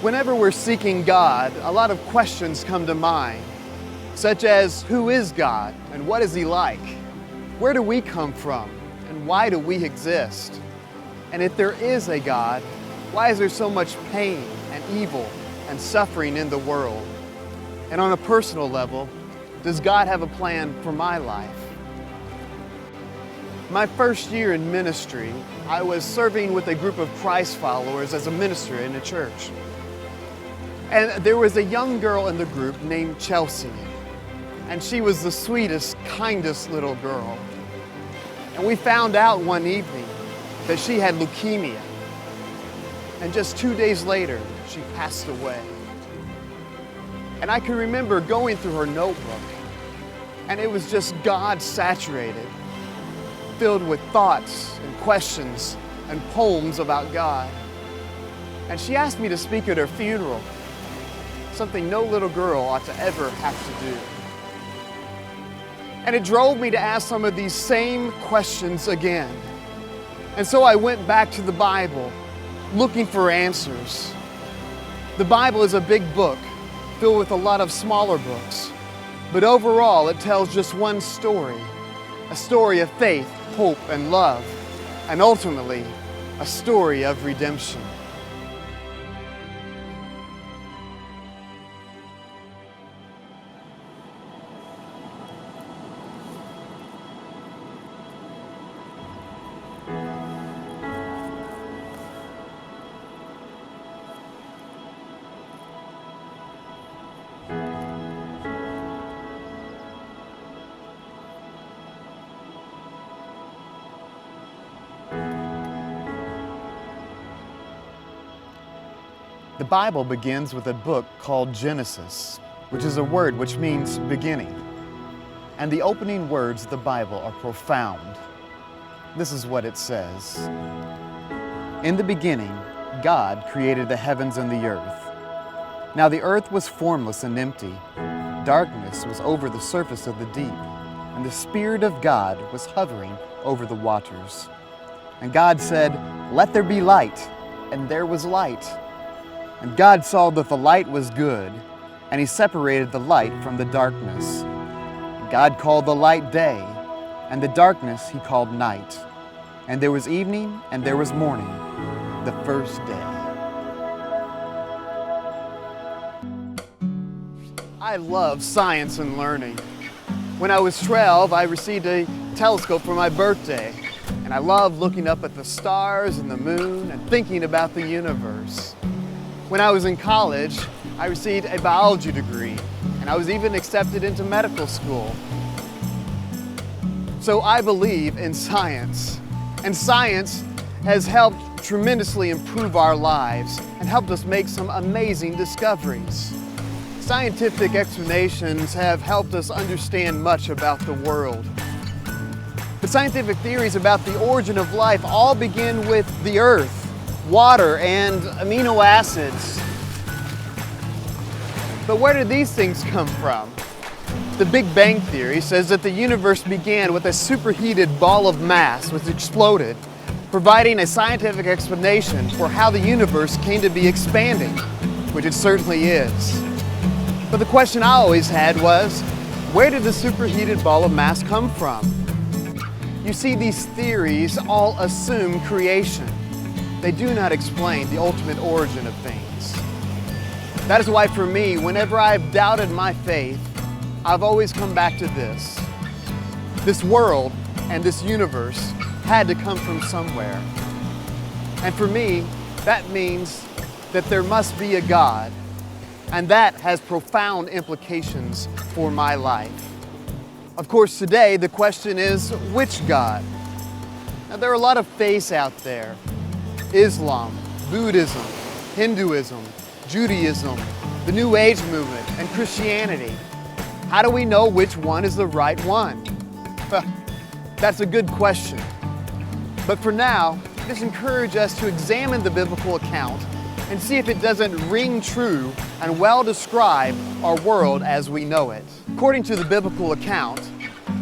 Whenever we're seeking God, a lot of questions come to mind, such as who is God and what is He like? Where do we come from and why do we exist? And if there is a God, why is there so much pain and evil and suffering in the world? And on a personal level, does God have a plan for my life? My first year in ministry, I was serving with a group of Christ followers as a minister in a church. And there was a young girl in the group named Chelsea. And she was the sweetest, kindest little girl. And we found out one evening that she had leukemia. And just 2 days later, she passed away. And I can remember going through her notebook, and it was just God saturated, filled with thoughts and questions and poems about God. And she asked me to speak at her funeral, something no little girl ought to ever have to do. And it drove me to ask some of these same questions again. And so I went back to the Bible, looking for answers. The Bible is a big book, filled with a lot of smaller books. But overall, it tells just one story, a story of faith, hope, and love, and ultimately, a story of redemption. The Bible begins with a book called Genesis, which is a word which means beginning. And the opening words of the Bible are profound. This is what it says. In the beginning, God created the heavens and the earth. Now the earth was formless and empty. Darkness was over the surface of the deep, and the Spirit of God was hovering over the waters. And God said, "Let there be light," and there was light. And God saw that the light was good, and He separated the light from the darkness. God called the light day, and the darkness He called night. And there was evening, and there was morning, the first day. I love science and learning. When I was 12, I received a telescope for my birthday, and I loved looking up at the stars and the moon and thinking about the universe. When I was in college, I received a biology degree, and I was even accepted into medical school. So I believe in science, and science has helped tremendously improve our lives and helped us make some amazing discoveries. Scientific explanations have helped us understand much about the world. The scientific theories about the origin of life all begin with the earth, water, and amino acids. But where did these things come from? The Big Bang Theory says that the universe began with a superheated ball of mass which exploded, providing a scientific explanation for how the universe came to be expanding, which it certainly is. But the question I always had was, where did the superheated ball of mass come from? You see, these theories all assume creation. They do not explain the ultimate origin of things. That is why for me, whenever I've doubted my faith, I've always come back to this. This world and this universe had to come from somewhere. And for me, that means that there must be a God, and that has profound implications for my life. Of course, today the question is, which God? Now, there are a lot of faiths out there. Islam, Buddhism, Hinduism, Judaism, the New Age movement, and Christianity. How do we know which one is the right one? That's a good question. But for now, just encourage us to examine the biblical account and see if it doesn't ring true and well describe our world as we know it. According to the biblical account,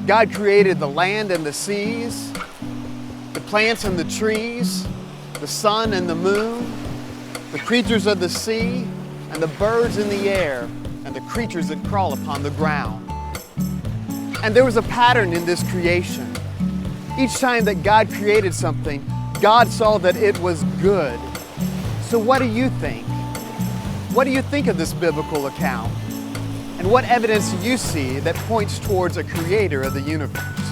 God created the land and the seas, the plants and the trees, the sun and the moon, the creatures of the sea, and the birds in the air, and the creatures that crawl upon the ground. And there was a pattern in this creation. Each time that God created something, God saw that it was good. So what do you think? What do you think of this biblical account? And what evidence do you see that points towards a creator of the universe?